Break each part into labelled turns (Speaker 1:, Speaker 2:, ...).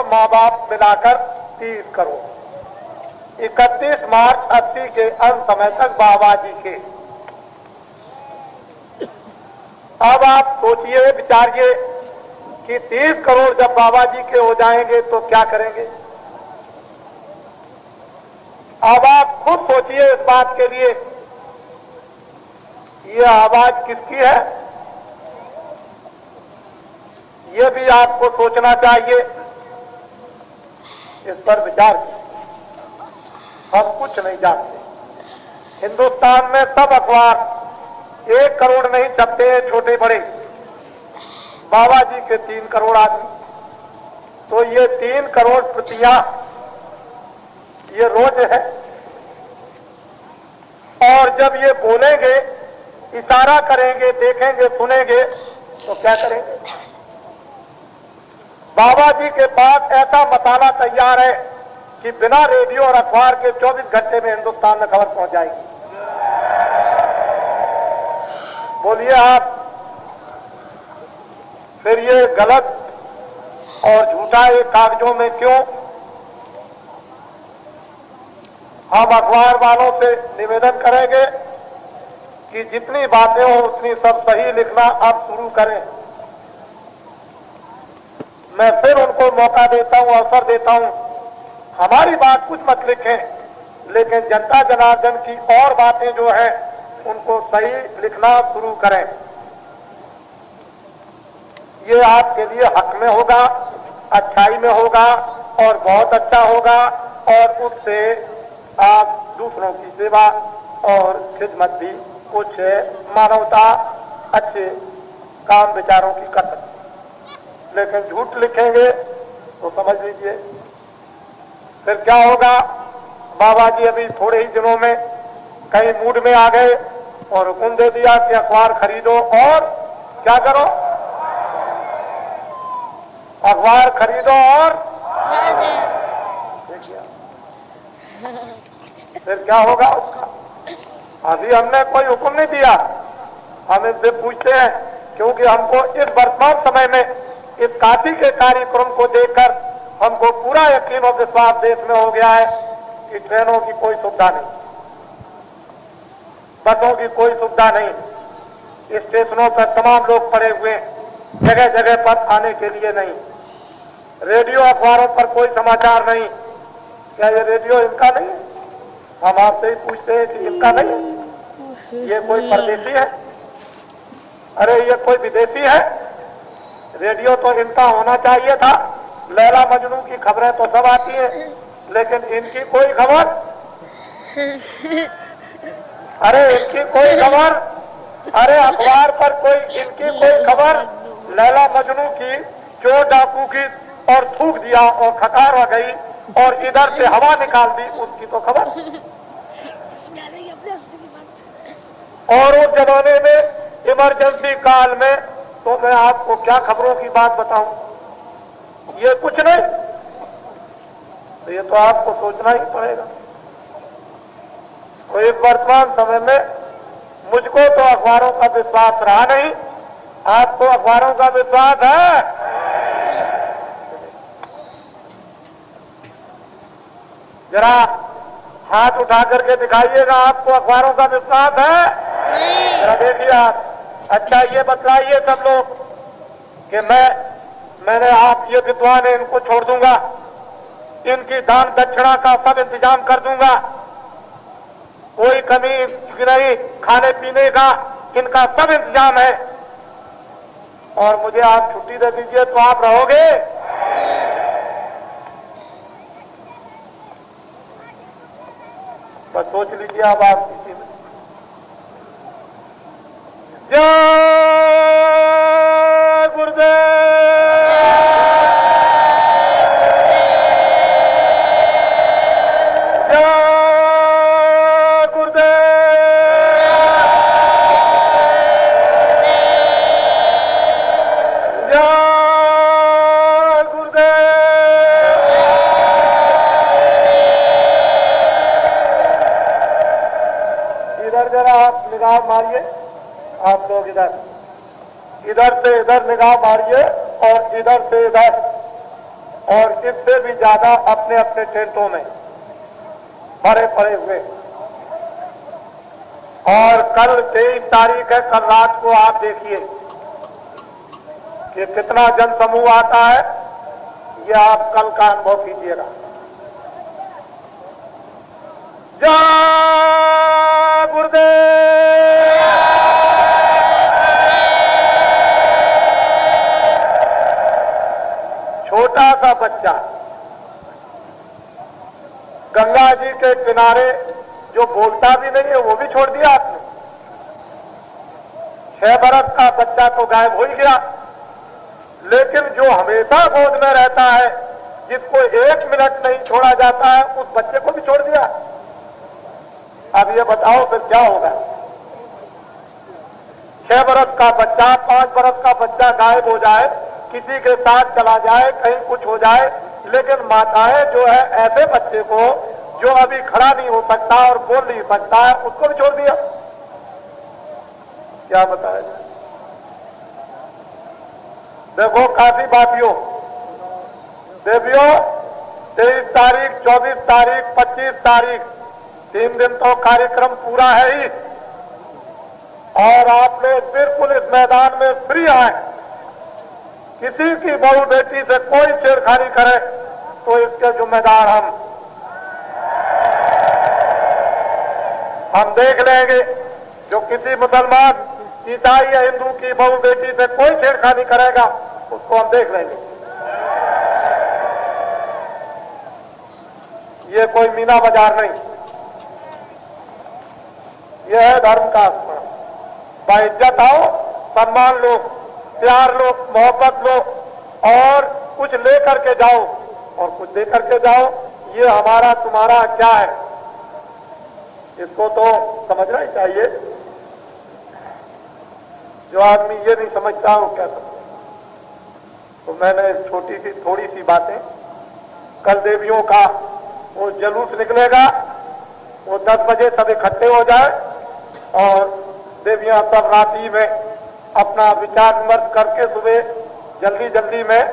Speaker 1: माँ बाप मिलाकर 30 करोड़। 31 मार्च 80 के अंत समय तक बाबा जी के। अब आप सोचिए, विचारिए कि 30 करोड़ जब बाबा जी के हो जाएंगे तो क्या करेंगे। अब आप खुद सोचिए इस बात के लिए, ये आवाज किसकी है, ये भी आपको सोचना चाहिए, इस पर विचार कीजिए। हम कुछ नहीं जानते। हिंदुस्तान में सब अखबार 1 करोड़ नहीं छपते हैं, छोटे बड़े। बाबा जी के 3 करोड़ आदमी, तो ये 3 करोड़ प्रतियां ये रोज है। और जब ये बोलेंगे, इशारा करेंगे, देखेंगे, सुनेंगे, तो क्या करेंगे। बाबा जी के पास ऐसा मसाला तैयार है कि बिना रेडियो और अखबार के 24 घंटे में हिंदुस्तान में खबर पहुंच जाएगी। बोलिए आप, फिर ये गलत और झूठा ये कागजों में क्यों। हम अखबार वालों से निवेदन करेंगे कि जितनी बातें हो उतनी सब सही लिखना अब शुरू करें। मैं फिर उनको मौका देता हूं, अवसर देता हूं, हमारी बात कुछ मत लिखें, लेकिन जनता जनार्दन की और बातें जो है उनको सही लिखना शुरू करें। ये आपके लिए हक में होगा, अच्छाई में होगा और बहुत अच्छा होगा, और उससे आप दूसरों की सेवा और खिदमत भी, कुछ मानवता, अच्छे काम विचारों की कर सकते। लेकिन झूठ लिखेंगे तो समझ लीजिए फिर क्या होगा। बाबा जी अभी थोड़े ही दिनों में कई मूड में आ गए और हुक्म दे दिया कि अखबार खरीदो और क्या करो, अखबार खरीदो और फिर क्या होगा उसका। अभी हमने कोई हुक्म नहीं दिया, हम इनसे पूछते हैं, क्योंकि हमको इस वर्तमान समय में इस काशी के कार्यक्रम को देखकर हमको पूरा यकीन और विश्वास देश में हो गया है कि ट्रेनों की कोई सुविधा नहीं, बसों की कोई सुविधा नहीं, स्टेशनों पर तमाम लोग पड़े हुए, जगह जगह पर आने के लिए नहीं, रेडियो अखबारों पर कोई समाचार नहीं। क्या ये रेडियो इनका नहीं है? हम आपसे ही पूछते हैं कि इनका नहीं है? ये कोई परदेशी है? अरे ये कोई विदेशी है? रेडियो तो इनका होना चाहिए था। लैला मजनू की खबरें तो सब आती हैं, लेकिन इनकी कोई खबर, अरे इनकी कोई खबर, अरे अखबार पर कोई इनकी कोई खबर, लैला मजनू की, चोर डाकू की, और थूक दिया और खकार हो गई और इधर से हवा निकाल दी, उसकी तो खबर। और उस जमाने में इमरजेंसी काल में तो मैं आपको क्या खबरों की बात बताऊं, ये कुछ नहीं। तो ये तो आपको सोचना ही पड़ेगा। तो इस वर्तमान समय में मुझको तो अखबारों का विश्वास रहा नहीं, आपको अखबारों का विश्वास है? जरा हाथ उठा करके दिखाइएगा, आपको अखबारों का विश्वास है? जरा देखिए आप। अच्छा ये बतलाइए सब लोग कि मैंने आप ये विद्वान है, इनको छोड़ दूंगा, इनकी दान दक्षिणा का सब इंतजाम कर दूंगा, कोई कमी नहीं, खाने पीने का इनका सब इंतजाम है, और मुझे आप छुट्टी दे दीजिए तो आप रहोगे? बस सोच लीजिए अब आप किसी में। जय गुरुदेव, जय गुरुदेव, जय गुरुदेव। इधर जरा आप निगाह मारिए, आप लोग इधर से इधर निगाह मारिए और इधर से इधर। और इससे भी ज्यादा अपने अपने टेंटों में भरे पड़े हुए। और कल 23 तारीख है, कल रात को आप देखिए कि कितना जनसमूह आता है, ये आप कल का अनुभव कीजिएगा। जय गुरुदेव। छोटा सा बच्चा गंगा जी के किनारे जो बोलता भी नहीं है वो भी छोड़ दिया आपने। 6 बरस का बच्चा तो गायब हो ही गया, लेकिन जो हमेशा गोद में रहता है, जिसको 1 मिनट नहीं छोड़ा जाता है, उस बच्चे को भी छोड़ दिया। अब ये बताओ फिर क्या होगा। 6 बरस का बच्चा, 5 बरस का बच्चा गायब हो जाए, किसी के साथ चला जाए, कहीं कुछ हो जाए, लेकिन माताएं जो है ऐसे बच्चे को जो अभी खड़ा नहीं हो सकता और बोल नहीं सकता है, उसको भी छोड़ दिया। क्या बताया जाए। देखो काफी बातियों देवियों, 23 तारीख, 24 तारीख, 25 तारीख, 3 दिन तो कार्यक्रम पूरा है ही, और आप लोग बिल्कुल इस मैदान में फ्री आए। किसी की बहू बेटी से कोई छेड़खानी करे तो इसके जिम्मेदार हम देख लेंगे। जो किसी मुसलमान, ईसाई या हिंदू की बहू बेटी से कोई छेड़खानी करेगा उसको हम देख लेंगे। ये कोई मीना बाजार नहीं, यह है धर्म का आसमान। बाइज्जत आओ, सम्मान लो, प्यार लो, मोहब्बत लो, और कुछ लेकर के जाओ और कुछ दे करके जाओ। ये हमारा तुम्हारा क्या है, इसको तो समझना ही चाहिए। जो आदमी ये नहीं समझता वो क्या समझता। तो मैंने छोटी सी थोड़ी सी बातें, कल देवियों का वो जुलूस निकलेगा, वो 10 बजे सब इकट्ठे हो जाए और देवियां सब रात्रि में अपना विचार विमर्श करके सुबह जल्दी जल्दी में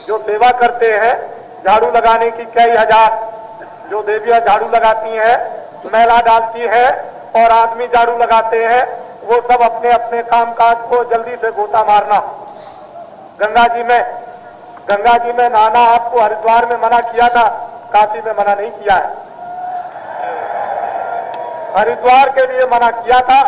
Speaker 1: जो सेवा करते हैं, झाड़ू लगाने की कई हजार जो देवियां झाड़ू लगाती हैं, मैला डालती है और आदमी झाड़ू लगाते हैं, वो सब अपने अपने कामकाज को जल्दी से गोता मारना। गंगा जी में नहाना आपको हरिद्वार में मना किया था, काशी में मना नहीं किया है। हरिद्वार के लिए मना किया था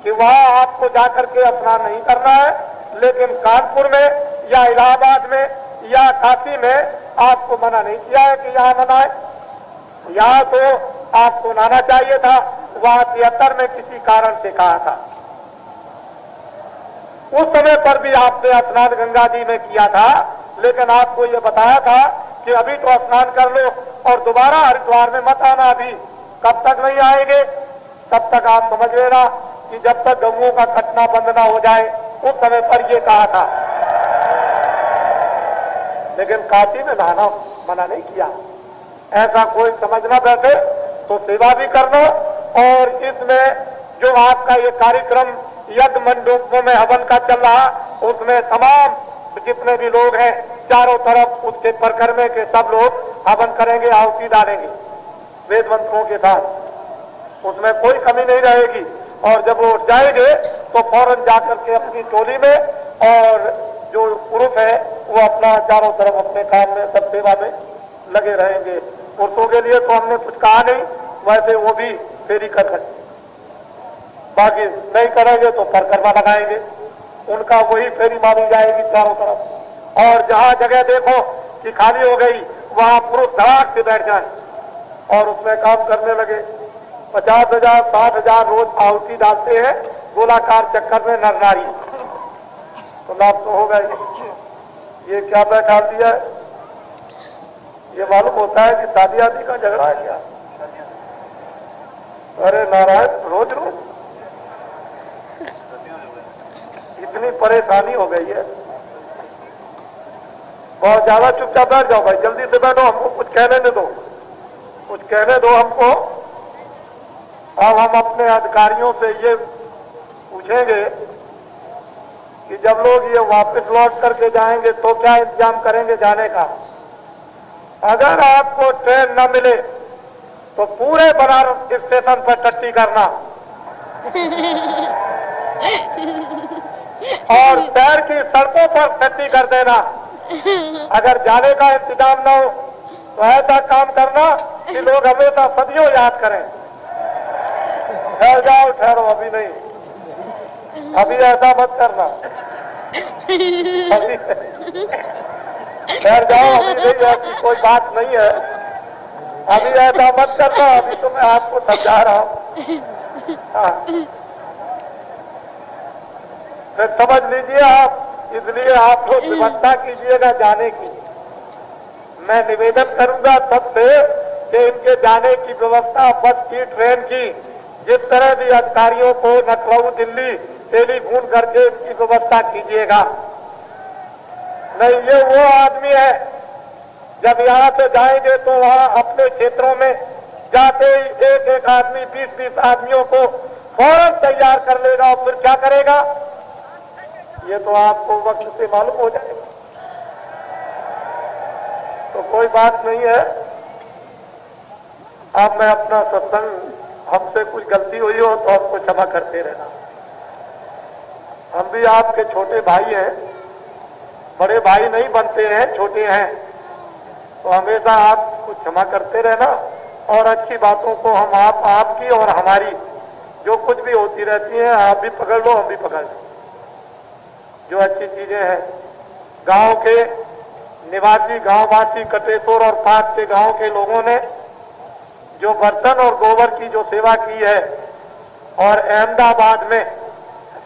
Speaker 1: कि वहां आपको जाकर के स्नान नहीं करना है, लेकिन कानपुर में या इलाहाबाद में या काशी में आपको मना नहीं किया है कि यहां नहाए। यहां तो आपको नहाना चाहिए था, वहां 73 में किसी कारण से कहा था। उस समय पर भी आपने स्नान गंगा जी में किया था, लेकिन आपको ये बताया था कि अभी तो स्नान कर लो और दोबारा हरिद्वार में मत आना। अभी कब तक नहीं आएंगे, तब तक आप समझ लेना कि जब तक गऊओं का कटना बंद ना हो जाए, उस समय पर ये कहा था। लेकिन काशी में नहाना मना नहीं किया। ऐसा कोई समझ ना बैठे तो सेवा भी करना, और इसमें जो आपका ये कार्यक्रम यज्ञ मंडपों में हवन का चल रहा, उसमें तमाम जितने भी लोग हैं चारों तरफ उसके परिक्रमा के सब लोग हवन करेंगे, आहुति डालेंगे वेद मंत्रों के साथ। उसमें कोई कमी नहीं रहेगी। और जब वो उठ जाएंगे तो फौरन जाकर के अपनी टोली में, और जो पुरुष है वो अपना चारों तरफ अपने काम में सब सेवा में लगे रहेंगे। पुरुषों के लिए तो हमने कुछ कहा नहीं, वैसे वो भी फेरी कर सकते, बाकी नहीं करेंगे तो परिक्रमा लगाएंगे, उनका वही फेरी मानी जाएगी चारों तरफ। और जहां जगह देखो कि खाली हो गई, वहां पुरुष धड़ाक से बैठ जाए और उसमें काम करने लगे। 50,000 60,000 रोज आहुति डालते हैं गोलाकार चक्कर में नर नारी, तो लाभ तो होगा ही। ये क्या बैठा दिया है, ये मालूम होता है कि शादी आदि का झगड़ा है क्या। अरे नारायण, रोज रोज इतनी परेशानी हो गई है, बहुत ज्यादा। चुपचाप बैठ जाओ भाई, जल्दी से बैठो, हमको कुछ कहने दे दो, कुछ कहने दो हमको। अब हम अपने अधिकारियों से ये पूछेंगे कि जब लोग ये वापस लौट करके जाएंगे तो क्या इंतजाम करेंगे जाने का। अगर आपको ट्रेन न मिले तो पूरे बनारस स्टेशन पर टट्टी करना और शहर की सड़कों पर टट्टी कर देना। अगर जाने का इंतजाम न हो तो ऐसा काम करना कि लोग हमेशा सदियों याद करें। ठहर जाओ, ठहरो, अभी नहीं, अभी ऐसा मत करना, अभी ठहर जाओ, अभी नहीं, ऐसी कोई बात नहीं है, अभी ऐसा मत करना, अभी तो मैं आपको समझा रहा हूँ। हाँ, फिर समझ लीजिए आप, इसलिए आप लोग व्यवस्था कीजिएगा जाने की। मैं निवेदन करूंगा सबसे कि इनके जाने की व्यवस्था, बस की, ट्रेन की, जिस तरह भी अधिकारियों को लखनऊ, दिल्ली टेलीफोन करके इनकी व्यवस्था कीजिएगा। नहीं, ये वो आदमी है, जब यहाँ से जाएंगे तो वहाँ अपने क्षेत्रों में जाते ही एक एक आदमी 20-20 आदमियों को फौरन तैयार कर लेगा और फिर क्या करेगा, ये तो आपको वक्त से मालूम हो जाएगा। तो कोई बात नहीं है। अब मैं अपना सत्संग, हमसे कुछ गलती हुई हो तो आपको क्षमा करते रहना। हम भी आपके छोटे भाई हैं, बड़े भाई नहीं बनते हैं, छोटे हैं, तो हमेशा आपको क्षमा करते रहना और अच्छी बातों को हम आपकी और हमारी जो कुछ भी होती रहती हैं, आप भी पकड़ लो, हम भी पकड़ लो। जो अच्छी चीजें हैं, गांव के निवासी, गांववासी, कटेश्वर और पास के गांव के लोगों ने जो बर्तन और गोबर की जो सेवा की है, और अहमदाबाद में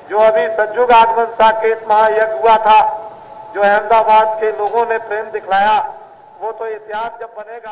Speaker 1: जो अभी सज्जुग आगमन साकेत महायज्ञ हुआ था, जो अहमदाबाद के लोगों ने प्रेम दिखलाया, वो तो इतिहास जब बनेगा